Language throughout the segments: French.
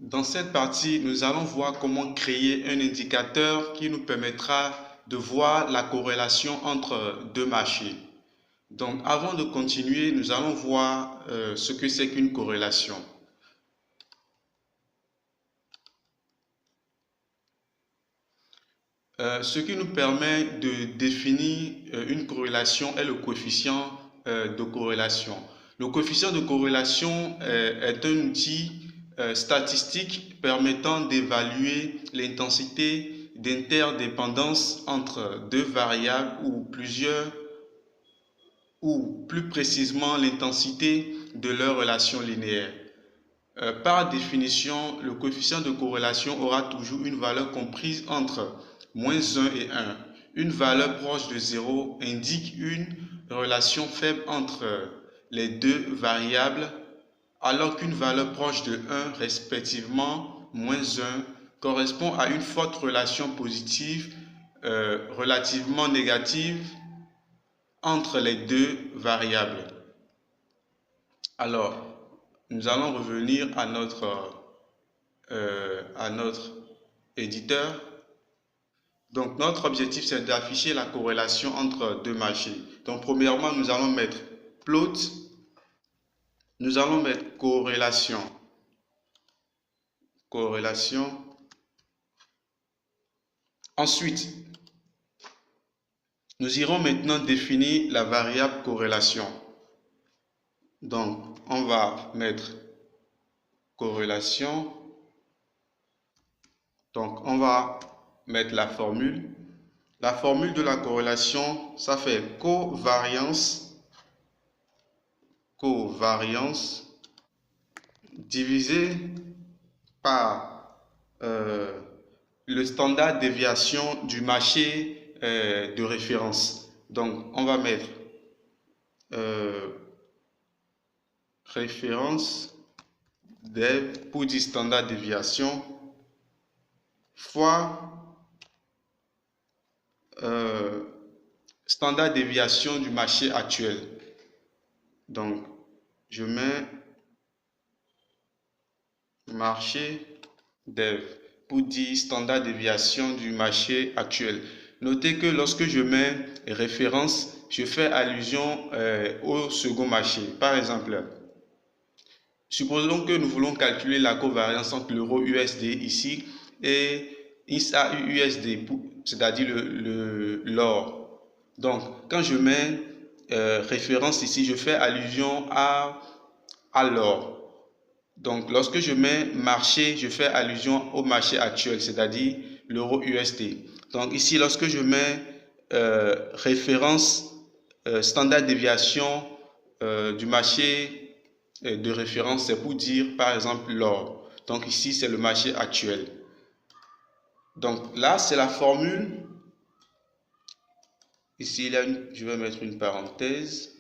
Dans cette partie, nous allons voir comment créer un indicateur qui nous permettra de voir la corrélation entre deux marchés. Donc, avant de continuer, nous allons voir ce que c'est qu'une corrélation. Ce qui nous permet de définir une corrélation est le coefficient de corrélation. Le coefficient de corrélation est un outil statistique permettant d'évaluer l'intensité d'interdépendance entre deux variables ou plusieurs, ou plus précisément l'intensité de leur relation linéaire. Par définition, le coefficient de corrélation aura toujours une valeur comprise entre moins 1 et 1. Une valeur proche de 0 indique une relation faible entre les deux variables, alors qu'une valeur proche de 1, respectivement moins 1, correspond à une forte relation positive relativement négative entre les deux variables. Alors, nous allons revenir à notre éditeur. Donc, notre objectif, c'est d'afficher la corrélation entre deux marchés. Donc, premièrement, nous allons mettre plot. Nous allons mettre corrélation. Ensuite, nous irons maintenant définir la variable corrélation. Donc, on va mettre corrélation. Donc, on va mettre la formule. La formule de la corrélation, ça fait covariance divisé par le standard de déviation du marché de référence. Donc, on va mettre référence dev pour dire standard de déviation fois standard de déviation du marché actuel. Donc, je mets marché dev pour dire standard de déviation du marché actuel. Notez que lorsque je mets référence, je fais allusion au second marché. Par exemple, supposons que nous voulons calculer la covariance entre l'euro USD ici et ISA-USD, c'est-à-dire l'or. Donc, quand je mets référence ici, je fais allusion à l'or. Donc, lorsque je mets marché, je fais allusion au marché actuel, c'est-à-dire l'euro USD. Donc, ici, lorsque je mets référence standard déviation du marché de référence, c'est pour dire, par exemple, l'or. Donc, ici, c'est le marché actuel. Donc, là, c'est la formule. Ici, je vais mettre une parenthèse.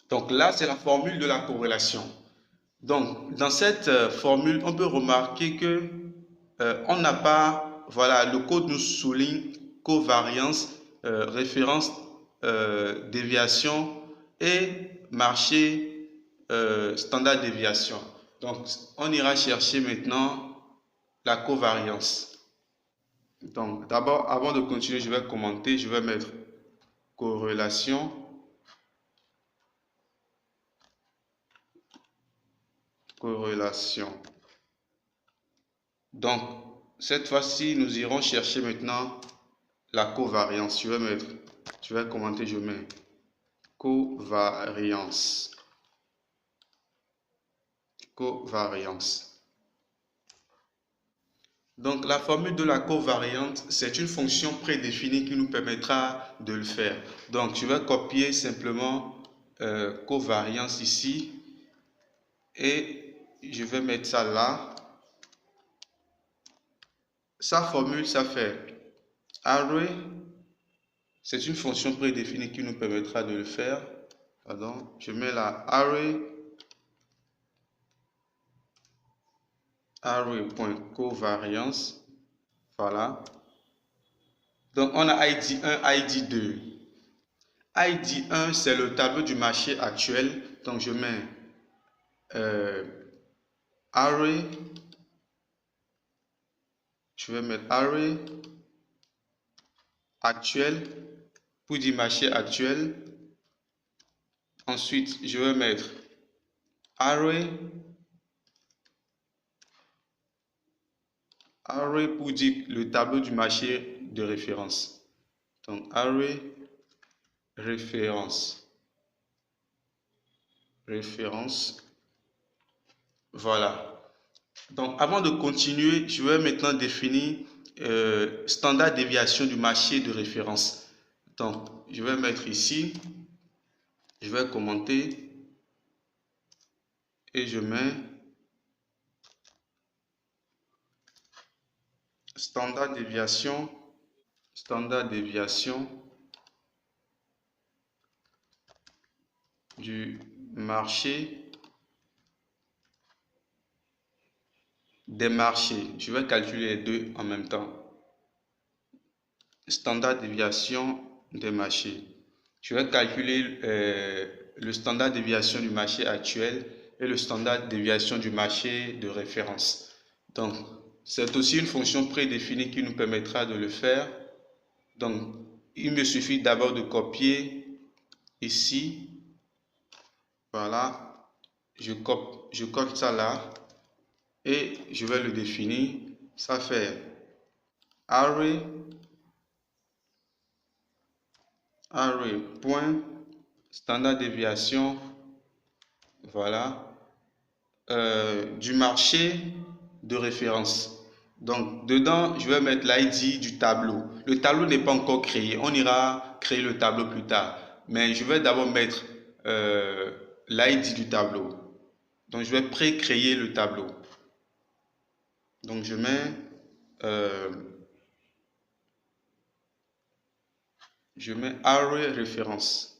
Donc là, c'est la formule de la corrélation. Donc, dans cette formule, on peut remarquer que on n'a pas, voilà, le code nous souligne covariance, référence, déviation et marché standard déviation. Donc, on ira chercher maintenant la covariance. Donc, d'abord, avant de continuer, je vais commenter, je vais mettre corrélation. Donc, cette fois-ci, nous irons chercher maintenant la covariance. Je vais commenter, je mets covariance. Donc, la formule de la covariance, c'est une fonction prédéfinie qui nous permettra de le faire. Donc, je vais copier simplement covariance ici et je vais mettre ça là. Sa formule, ça fait array. C'est une fonction prédéfinie qui nous permettra de le faire. Pardon, je mets la array.covariance. Voilà. Donc, on a ID1, ID2. ID1, c'est le tableau du marché actuel. Donc, je mets array, je vais mettre array actuel pour dire marché actuel. Ensuite, je vais mettre array pour dire le tableau du marché de référence. Donc, array référence. Voilà. Donc, avant de continuer, je vais maintenant définir standard déviation du marché de référence. Donc, je vais mettre ici, je vais commenter et je mets standard déviation du marché des marchés. Je vais calculer les deux en même temps. Standard déviation des marchés. Je vais calculer le standard déviation du marché actuel et le standard déviation du marché de référence. Donc, c'est aussi une fonction prédéfinie qui nous permettra de le faire. Donc, il me suffit d'abord de copier ici. Voilà. Je colle ça là et je vais le définir. Ça fait array point standard déviation, voilà, du marché de référence. Donc dedans je vais mettre l'ID du tableau. Le tableau n'est pas encore créé, on ira créer le tableau plus tard, mais je vais d'abord mettre l'ID du tableau. Donc je vais pré-créer le tableau. Donc je mets array référence.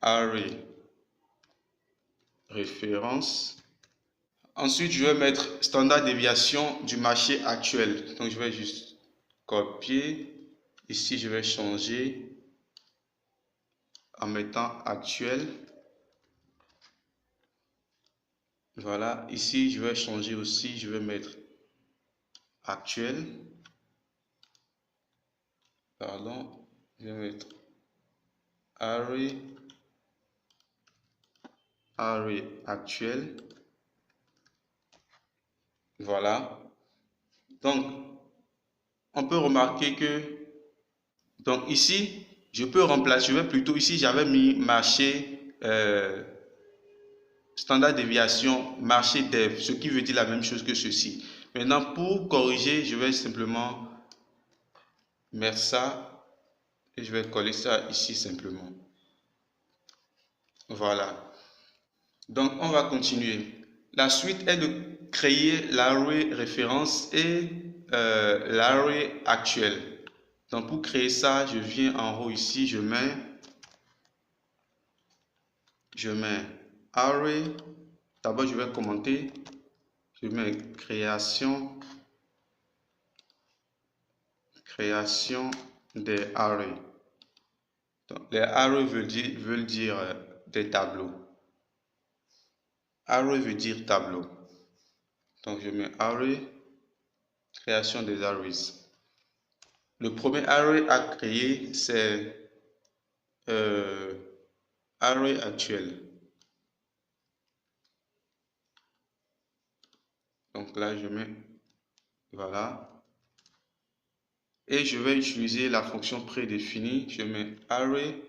Array référence. Ensuite, je vais mettre standard déviation du marché actuel. Donc, je vais juste copier. Ici, je vais changer en mettant actuel. Voilà. Ici, je vais changer aussi. Je vais mettre actuel. Pardon. Je vais mettre array actuel. Voilà. Donc, on peut remarquer que, donc ici, je peux remplacer, je vais plutôt, ici j'avais mis marché, standard déviation, marché dev, ce qui veut dire la même chose que ceci. Maintenant, pour corriger, je vais simplement mettre ça et je vais coller ça ici simplement. Voilà. Donc, on va continuer. La suite est de créer l'array référence et l'array actuel. Donc, pour créer ça, je viens en haut ici, je mets array. D'abord, je vais commenter. Je mets création des arrays. Donc, les arrays veulent dire des tableaux. Array veut dire tableau. Donc, je mets array, création des arrays. Le premier array à créer, c'est array actuel. Donc là, je mets, voilà. Et je vais utiliser la fonction prédéfinie. Je mets array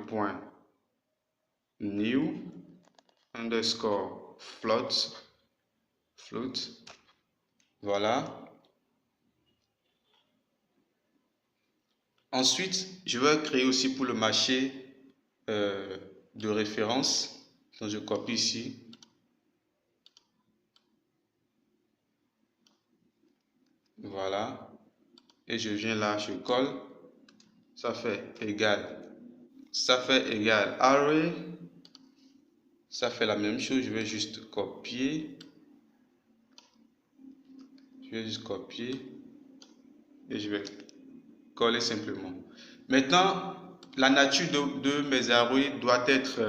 point.new underscore float. Voilà. Ensuite, je vais créer aussi pour le marché de référence. Donc, je copie ici. Voilà. Et je viens là, je colle. Ça fait égal. Array. Ça fait la même chose. Je vais juste copier. Et je vais coller simplement. Maintenant, la nature de mes arrays doit être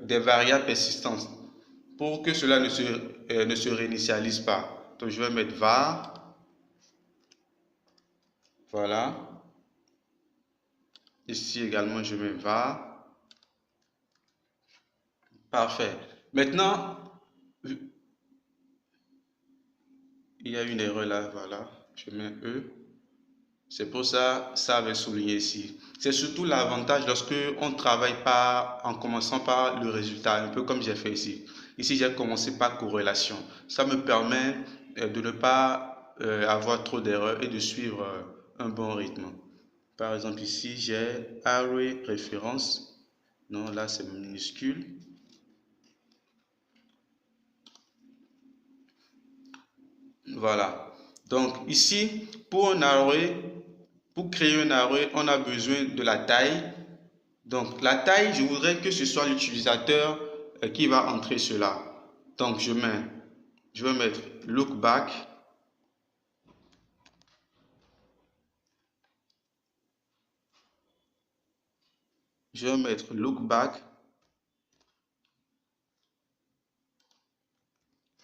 des variables persistantes pour que cela ne se réinitialise pas. Donc je vais mettre var, voilà. Ici également je mets var. Parfait. Maintenant, il y a une erreur là, voilà. Je mets E. C'est pour ça, ça avait souligné ici. C'est surtout l'avantage lorsque on travaille pas en commençant par le résultat, un peu comme j'ai fait ici. Ici, j'ai commencé par corrélation. Ça me permet de ne pas avoir trop d'erreurs et de suivre un bon rythme. Par exemple, ici, j'ai array référence. Non, là, c'est minuscule. Voilà. Donc, ici, pour un array, pour créer un array, on a besoin de la taille. Donc, la taille, je voudrais que ce soit l'utilisateur qui va entrer cela. Donc, je vais mettre lookback. Je vais mettre lookback.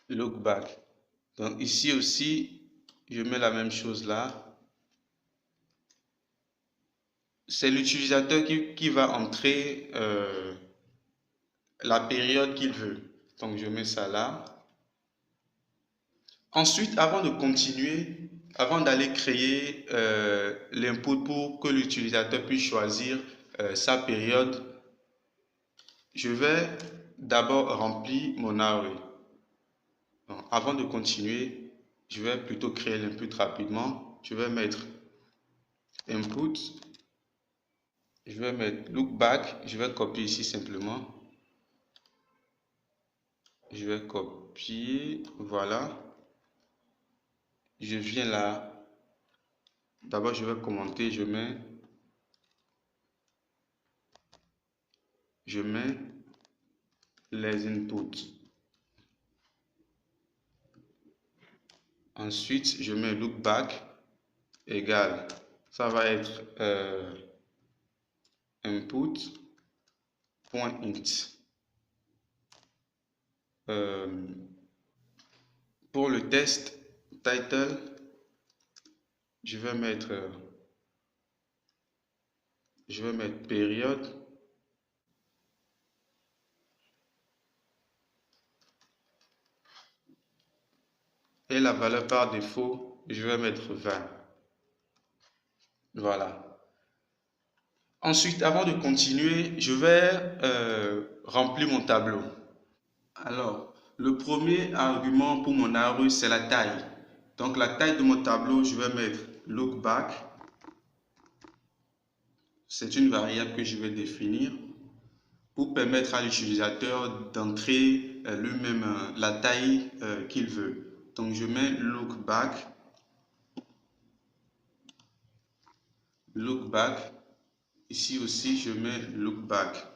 Lookback. Donc, ici aussi, je mets la même chose là. C'est l'utilisateur qui va entrer la période qu'il veut. Donc, je mets ça là. Ensuite, avant de continuer, avant d'aller créer l'input pour que l'utilisateur puisse choisir sa période, je vais d'abord remplir mon array. Donc, avant de continuer, je vais plutôt créer l'input rapidement. Je vais mettre input. Je vais mettre lookback. Je vais copier ici simplement. Je vais copier. Voilà. Je viens là. D'abord, je vais commenter. Je mets les inputs. Ensuite, je mets lookback égale. Ça va être input.int. Pour le test title, je vais mettre période. Et la valeur par défaut, je vais mettre 20. Voilà. Ensuite, avant de continuer, je vais remplir mon tableau. Alors, le premier argument pour mon array, c'est la taille. Donc, la taille de mon tableau, je vais mettre lookback. C'est une variable que je vais définir pour permettre à l'utilisateur d'entrer lui-même la taille qu'il veut. Donc, je mets lookback. Lookback. Ici aussi, je mets lookback.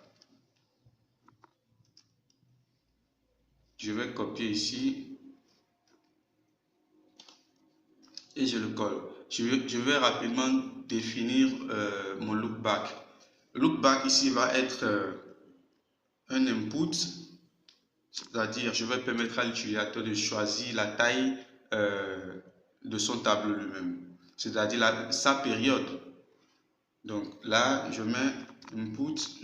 Je vais copier ici et je le colle. Je vais rapidement définir mon lookback. Lookback ici va être un input, c'est-à-dire je vais permettre à l'utilisateur de choisir la taille de son tableau lui-même, c'est-à-dire sa période. Donc là, je mets input.int.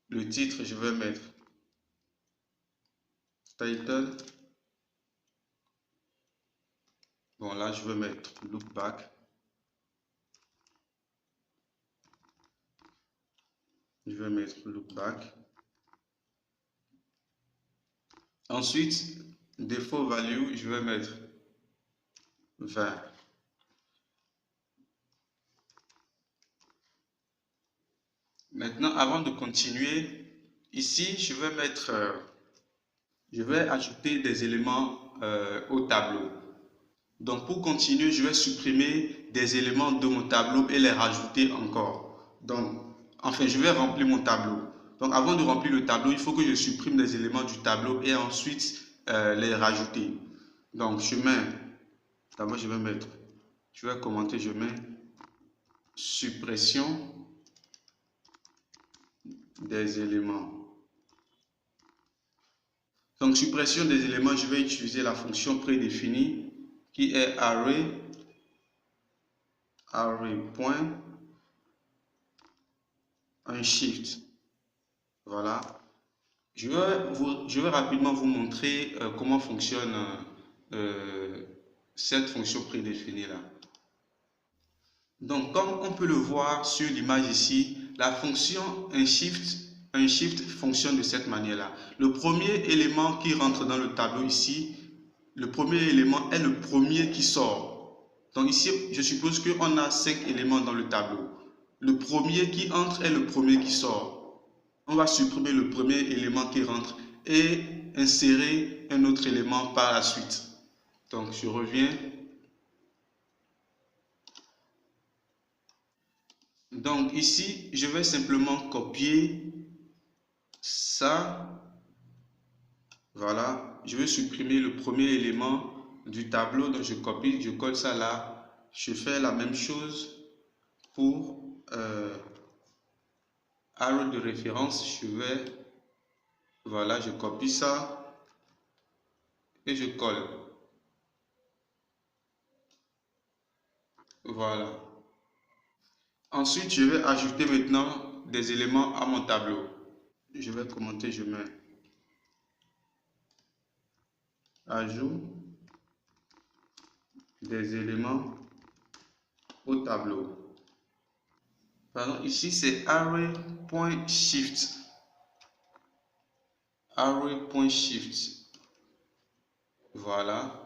Le titre, je vais mettre title. Bon, là, je vais mettre lookback. Je vais mettre lookback. Ensuite, default value, je vais mettre 20. Maintenant, avant de continuer, ici, je vais ajouter des éléments au tableau. Donc, pour continuer, je vais supprimer des éléments de mon tableau et les rajouter encore. Donc, enfin, je vais remplir mon tableau. Donc, avant de remplir le tableau, il faut que je supprime des éléments du tableau et ensuite les rajouter. Donc, je mets D'abord, je vais commenter, je mets suppression des éléments. Donc, suppression des éléments, je vais utiliser la fonction prédéfinie qui est array point un shift. Voilà. Je vais rapidement vous montrer comment fonctionne cette fonction prédéfinie là. Donc, comme on peut le voir sur l'image ici, la fonction un shift fonctionne de cette manière-là. Le premier élément qui rentre dans le tableau ici, le premier élément est le premier qui sort. Donc ici, je suppose qu'on a 5 éléments dans le tableau. Le premier qui entre est le premier qui sort. On va supprimer le premier élément qui rentre et insérer un autre élément par la suite. Donc je reviens. Donc ici, je vais simplement copier ça. Voilà, je vais supprimer le premier élément du tableau, donc je copie, je colle ça là. Je fais la même chose pour arrow de référence. Voilà, je copie ça et je colle. Voilà. Ensuite, je vais ajouter maintenant des éléments à mon tableau. Je vais commenter, je mets ajout des éléments au tableau. Pardon, ici c'est array.shift. Array.shift. Voilà.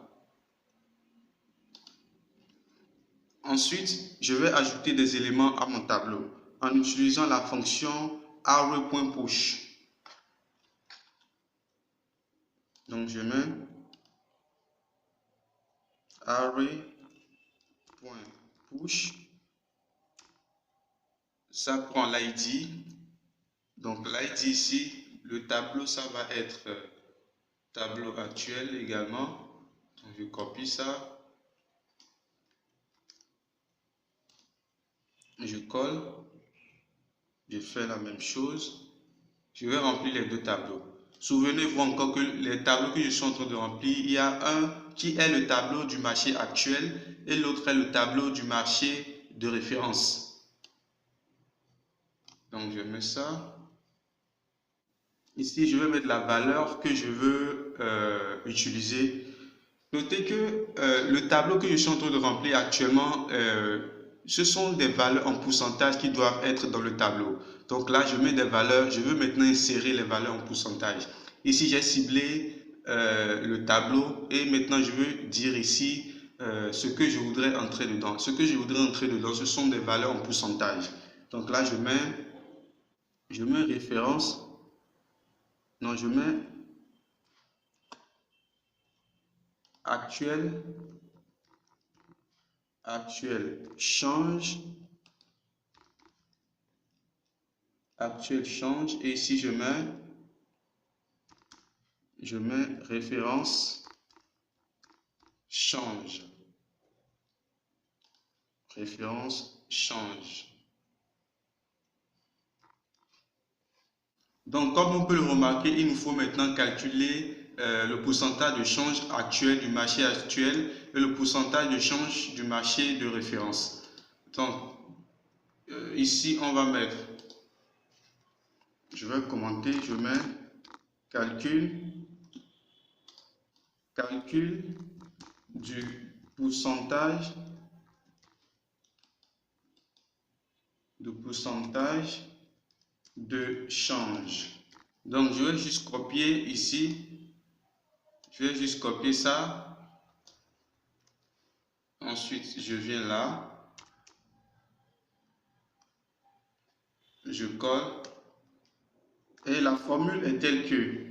Ensuite, je vais ajouter des éléments à mon tableau en utilisant la fonction array.push. Donc je mets array.push. Ça prend l'ID. Donc l'ID ici, le tableau, ça va être tableau actuel également. Donc je copie ça. Je colle. Je fais la même chose. Je vais remplir les deux tableaux. Souvenez-vous encore que les tableaux que je suis en train de remplir, il y a un qui est le tableau du marché actuel et l'autre est le tableau du marché de référence. Donc je mets ça. Ici, je vais mettre la valeur que je veux utiliser. Notez que le tableau que je suis en train de remplir actuellement, ce sont des valeurs en pourcentage qui doivent être dans le tableau. Donc là, je mets des valeurs, je veux maintenant insérer les valeurs en pourcentage. Ici, j'ai ciblé le tableau et maintenant je veux dire ici ce que je voudrais entrer dedans. Ce que je voudrais entrer dedans, ce sont des valeurs en pourcentage. Donc là, je mets référence. Non, je mets actuel change. Actuel change et ici je mets référence change. Référence change. Donc comme on peut le remarquer, il nous faut maintenant calculer le pourcentage de change actuel du marché actuel et le pourcentage de change du marché de référence. Donc ici on va mettre, je vais commenter, je mets calcul du pourcentage de change. Donc je vais juste copier ici, je vais juste copier ça. Ensuite je viens là, je colle et la formule est telle que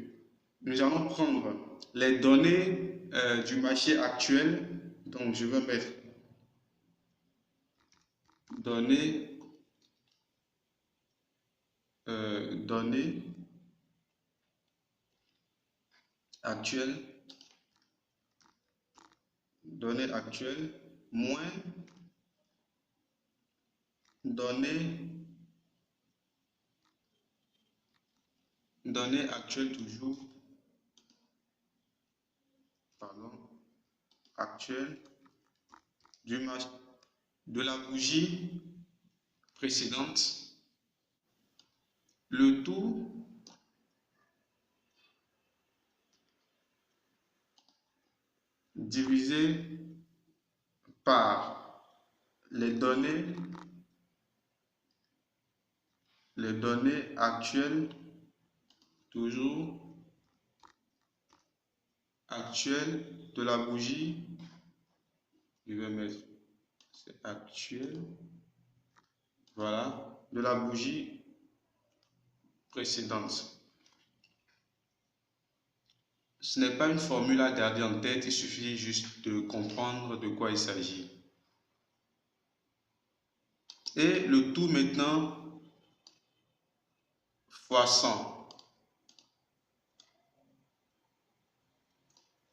nous allons prendre les données du marché actuel. Donc je vais mettre données actuelles données actuelles, moins données actuelles toujours, actuelles du match de la bougie précédente, le tout divisé par les données actuelles, toujours actuelles de la bougie. Je vais mettre, c'est actuel, voilà, de la bougie précédente. Ce n'est pas une formule à garder en tête, il suffit juste de comprendre de quoi il s'agit. Et le tout maintenant fois 100.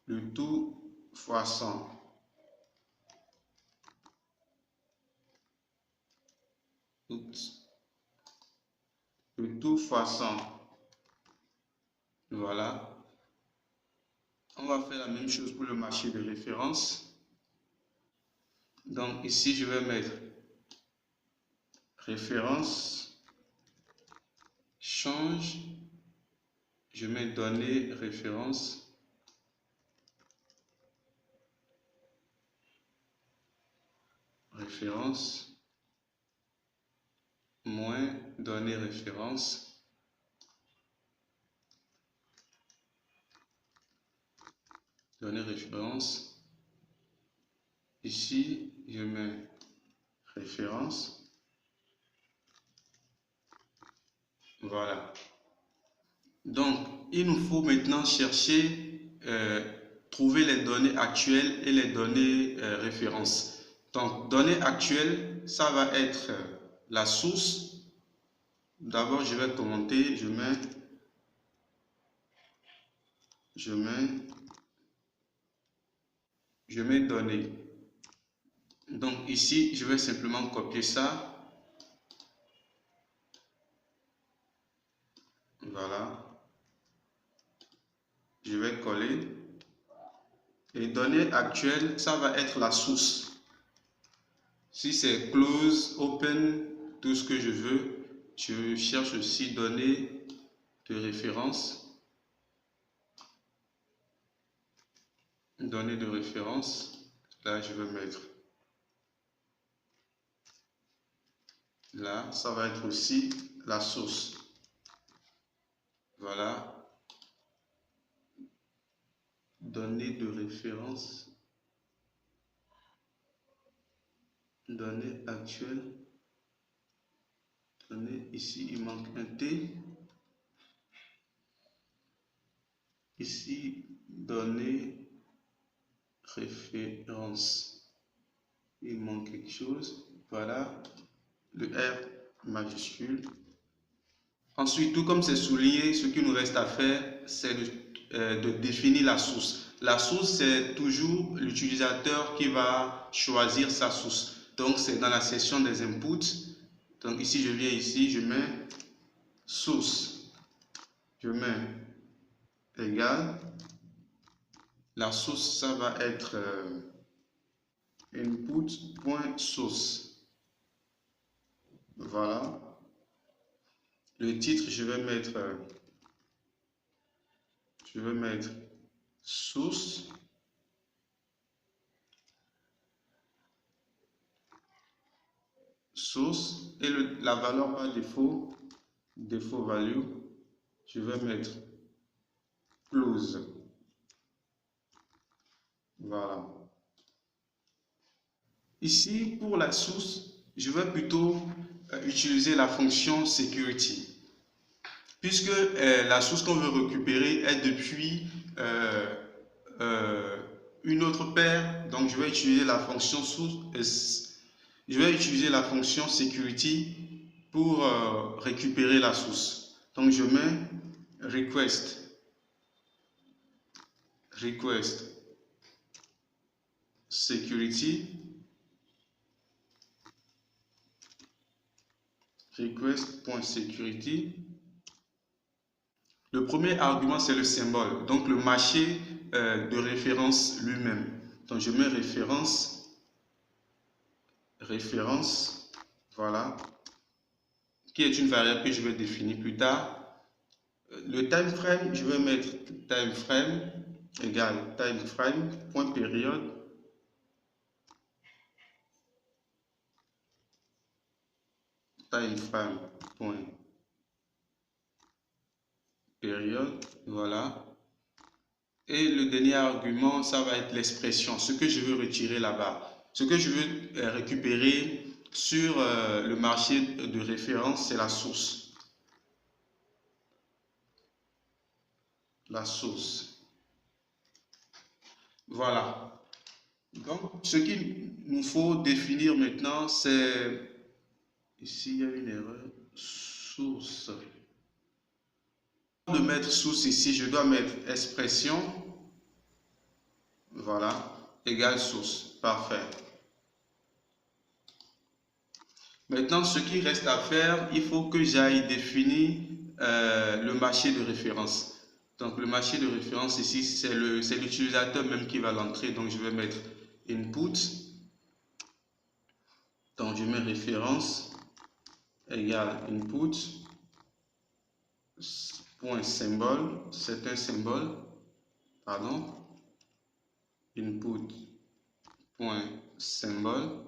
Le tout fois 100. Oups. Le tout fois 100. Voilà. On va faire la même chose pour le marché de référence. Donc ici, je vais mettre référence, change, je mets données référence, moins données référence, ici je mets référence, voilà. Donc il nous faut maintenant chercher, trouver les données actuelles et les données références. Donc données actuelles, ça va être la source. D'abord je vais commenter, je mets données. Donc ici, je vais simplement copier ça. Voilà. Je vais coller. Et données actuelles, ça va être la source. Si c'est close, open, tout ce que je veux, je cherche aussi données de référence. Données de référence. Là, je vais mettre. Là, ça va être aussi la source. Voilà. Données de référence. Données actuelles. Données, ici, il manque un T. Ici, données référence. Il manque quelque chose. Voilà. Le R majuscule. Ensuite, tout comme c'est souligné, ce qu'il nous reste à faire, c'est de définir la source. La source, c'est toujours l'utilisateur qui va choisir sa source. Donc, c'est dans la section des inputs. Donc, ici, je viens ici, je mets source. Je mets égal. La source, ça va être input.source. Voilà. Le titre, je vais mettre source. Source et la valeur par défaut, value, je vais mettre close. Voilà. Ici, pour la source, je vais plutôt utiliser la fonction security. Puisque la source qu'on veut récupérer est depuis une autre paire, donc je vais utiliser la fonction source. Je vais utiliser la fonction security pour récupérer la source. Donc je mets request security, request.security. Le premier argument, c'est le symbole, donc le marché de référence lui-même. Donc je mets référence, voilà, qui est une variable que je vais définir plus tard. Le time frame, je vais mettre time frame égale time frame, point période. Time frame, point période, voilà. Et le dernier argument, ça va être l'expression, ce que je veux retirer là-bas. Ce que je veux récupérer sur le marché de référence, c'est la source. La source. Voilà. Donc, ce qu'il nous faut définir maintenant, c'est... Ici, il y a une erreur. Source. De mettre source ici, je dois mettre expression. Voilà. Égale source. Parfait. Maintenant, ce qui reste à faire, il faut que j'aille définir le marché de référence. Donc, le marché de référence ici, c'est l'utilisateur même qui va l'entrer. Donc, je vais mettre input. Donc, je mets référence égale input. Point symbole, c'est un symbole. Pardon. Input. Point symbole.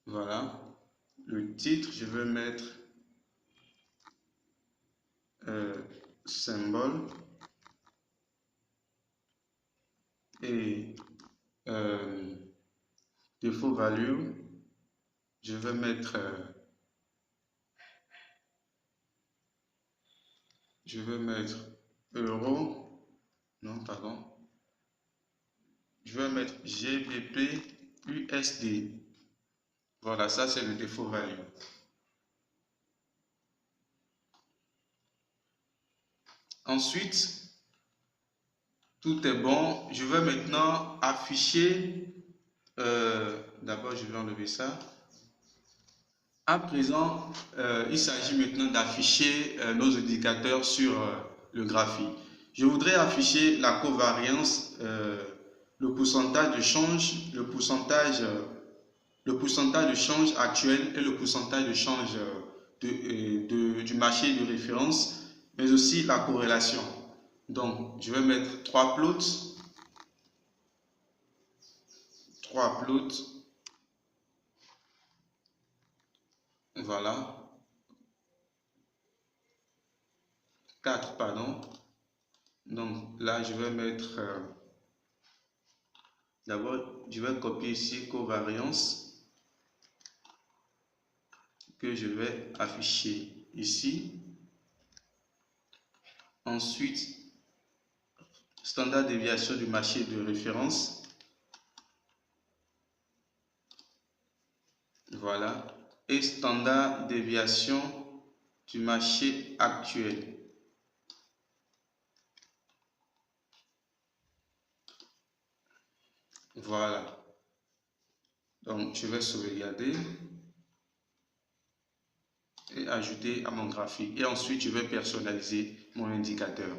Voilà. Le titre, je vais mettre symbole et default value, je vais mettre euro, non pardon, je vais mettre GBP USD. Voilà, ça c'est le default value. Ensuite, tout est bon. Je vais maintenant afficher, d'abord je vais enlever ça. À présent, il s'agit maintenant d'afficher nos indicateurs sur le graphique. Je voudrais afficher la covariance, le pourcentage de change, le pourcentage de change actuel et le pourcentage de change du marché de référence, mais aussi la corrélation. Donc, je vais mettre trois plots. Voilà. 4, pardon. Donc là, je vais mettre... D'abord, je vais copier ici covariance que je vais afficher ici. Ensuite, standard déviation du marché de référence. Voilà. Et standard déviation du marché actuel. Voilà. Donc, je vais sauvegarder et ajouter à mon graphique. Et ensuite, je vais personnaliser mon indicateur.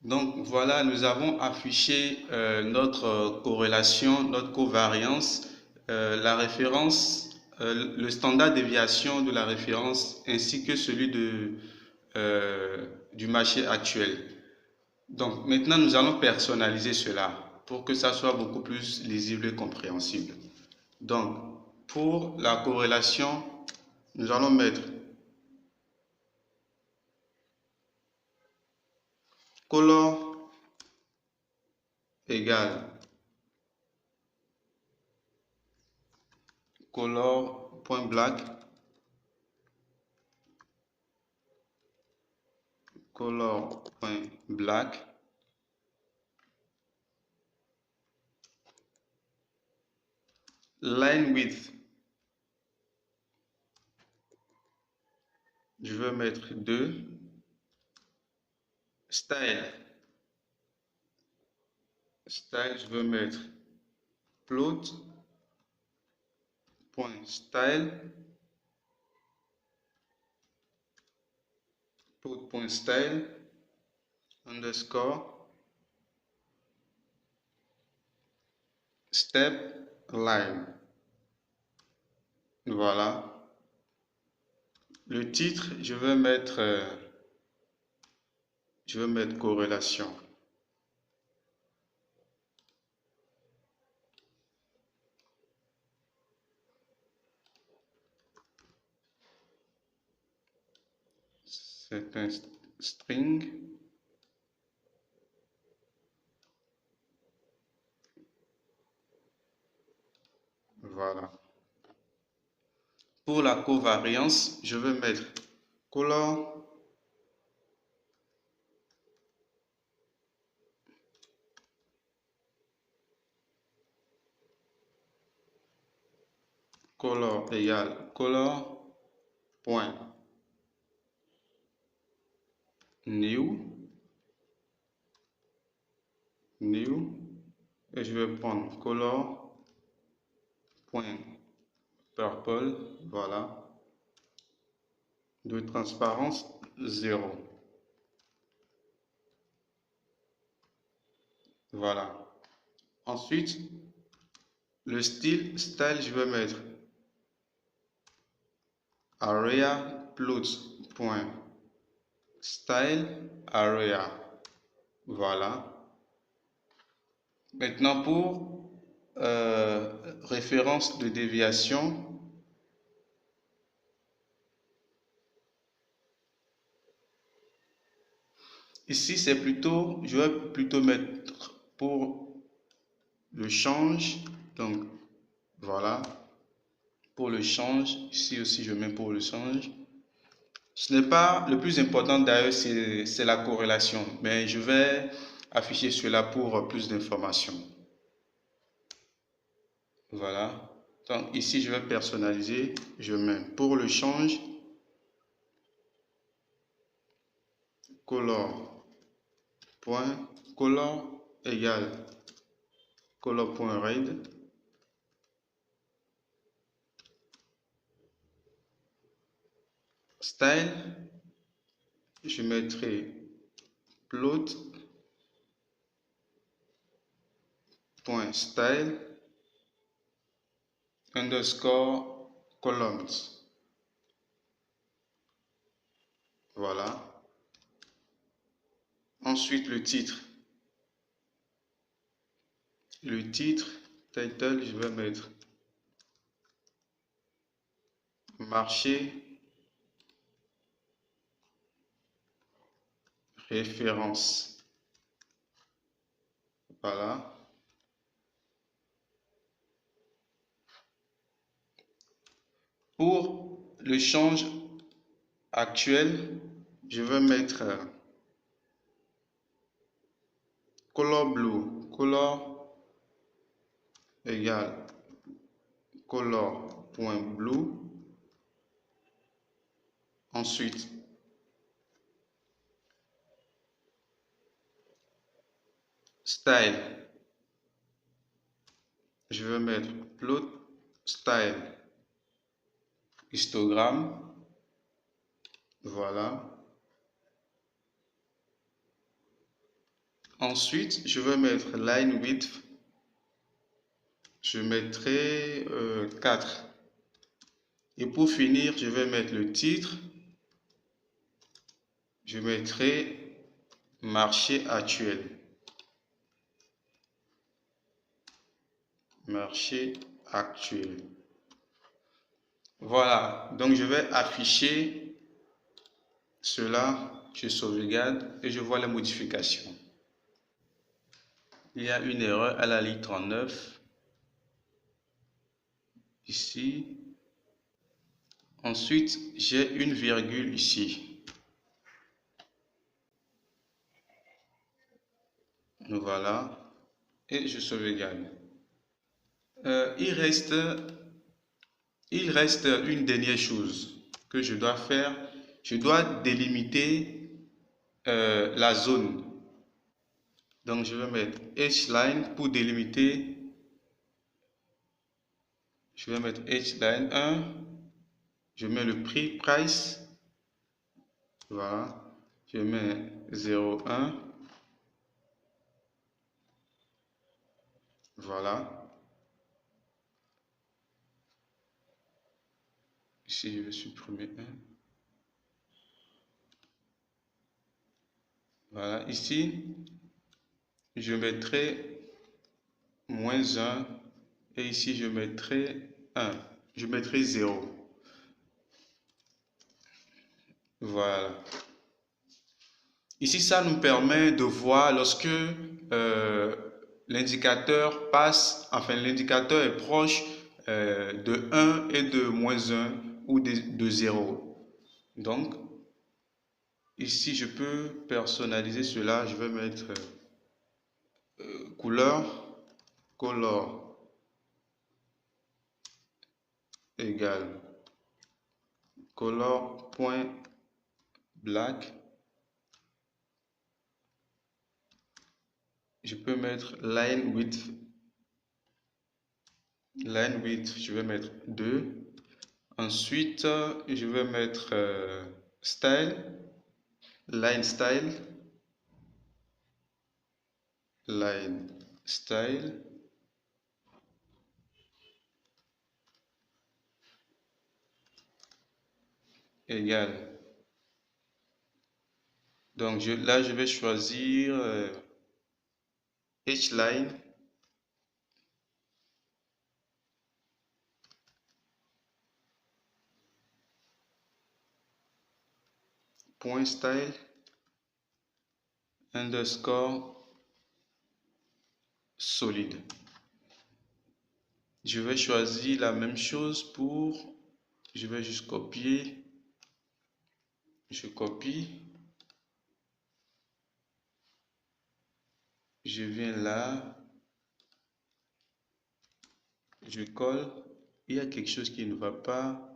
Donc, voilà, nous avons affiché notre corrélation, notre covariance, la référence, le standard déviation de la référence ainsi que celui du marché actuel. Donc, maintenant, nous allons personnaliser cela pour que ça soit beaucoup plus lisible et compréhensible. Donc, pour la corrélation, nous allons mettre color égale color.black, color.black, line width, je vais mettre 2, style, je vais mettre plot.style, plot.style underscore step line. Voilà. Le titre, je vais mettre corrélation. C'est un string. Voilà. Pour la covariance, je vais mettre color égale color point new et je vais prendre color point purple. Voilà. De transparence 0. Voilà. Ensuite, le style, je vais mettre area plot.style area. Voilà. Maintenant pour référence de déviation, ici c'est plutôt, je vais plutôt mettre pour le change, donc voilà, pour le change, ici aussi je mets pour le change. Ce n'est pas le plus important d'ailleurs, c'est la corrélation, mais je vais afficher cela pour plus d'informations. Voilà, donc ici je vais personnaliser, je mets pour le change, color égale color.red. Style, je mettrai plot.style underscore columns. Voilà. Ensuite, le titre. Le titre, title, je vais mettre marché référence. Voilà. Pour le change actuel, je vais mettre color blue, color égale color.blue. Ensuite, style, je vais mettre plot style histogramme. Voilà. Ensuite, je vais mettre line width. Je mettrai 4. Et pour finir, je vais mettre le titre. Je mettrai marché actuel. Marché actuel. Voilà, donc je vais afficher cela, je sauvegarde et je vois les modifications. Il y a une erreur à la ligne 39, ici. Ensuite, j'ai une virgule ici. Voilà, et je sauvegarde. Il reste une dernière chose que je dois faire. Je dois délimiter la zone. Donc je vais mettre H-line pour délimiter Je vais mettre H-line 1. Je mets le prix, price. Voilà. Je mets 0,1. Voilà. Ici, je vais supprimer 1. Voilà. Ici, je mettrai -1. Et ici, je mettrai 1. Je mettrai 0. Voilà. Ici, ça nous permet de voir lorsque l'indicateur passe, enfin l'indicateur est proche de 1 et de -1 ou de 0. Donc, ici, je peux personnaliser cela. Je vais mettre couleur, color égale color.black. Je peux mettre line width. Line width, je vais mettre 2. Ensuite, je vais mettre style, line style, line style. Égale. Donc là, je vais choisir H-line. Point style underscore solide. Je vais choisir la même chose pour, je vais juste copier, je copie, je viens là, je colle, il y a quelque chose qui ne va pas.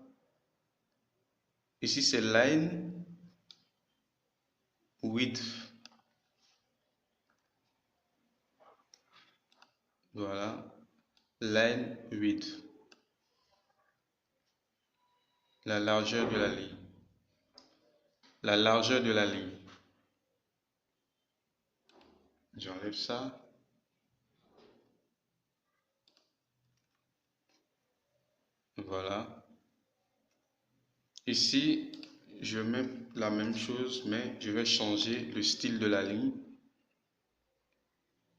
Ici c'est line width. Voilà, line width. La largeur de la ligne. La largeur de la ligne. J'enlève ça. Voilà. Ici, je mets la même chose, mais je vais changer le style de la ligne.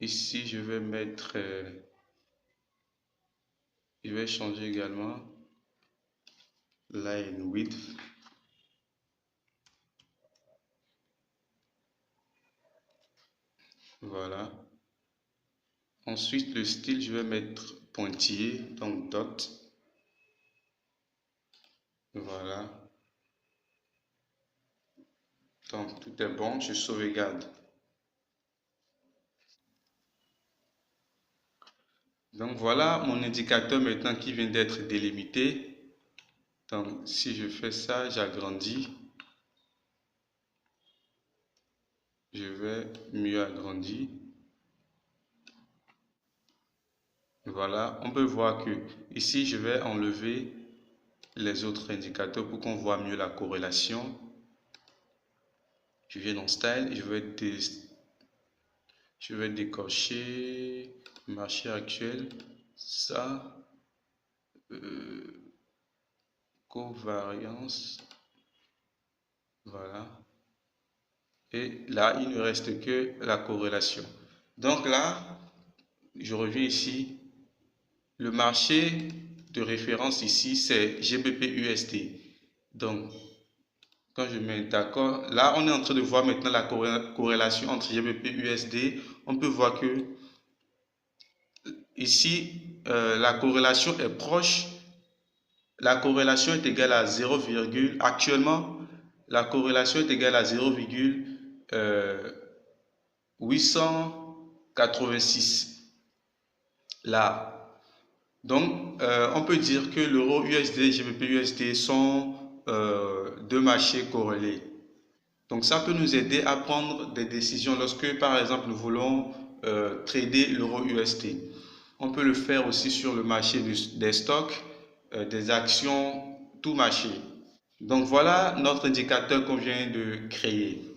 Ici, je vais mettre, je vais changer également line width. Voilà. Ensuite, le style, je vais mettre pointillé, donc dot. Voilà. Donc, tout est bon, je sauvegarde. Donc, voilà mon indicateur maintenant qui vient d'être délimité. Donc, si je fais ça, j'agrandis. Je vais mieux agrandir. Voilà, on peut voir que ici, je vais enlever les autres indicateurs pour qu'on voit mieux la corrélation. Je viens dans Style, je vais décocher marché actuel, ça, covariance, voilà. Et là, il ne reste que la corrélation. Donc là, je reviens ici. Le marché de référence ici, c'est GBP/USD. Donc, quand je mets d'accord, là, on est en train de voir maintenant la corrélation entre GBP/USD. On peut voir que ici, la corrélation est proche. La corrélation est égale à 0, actuellement, la corrélation est égale à 0,886. Là. Donc, on peut dire que l'euro USD et GBP USD sont deux marchés corrélés. Donc, ça peut nous aider à prendre des décisions lorsque, par exemple, nous voulons trader l'euro USD. On peut le faire aussi sur le marché des stocks. des actions tout marché. Donc voilà notre indicateur qu'on vient de créer.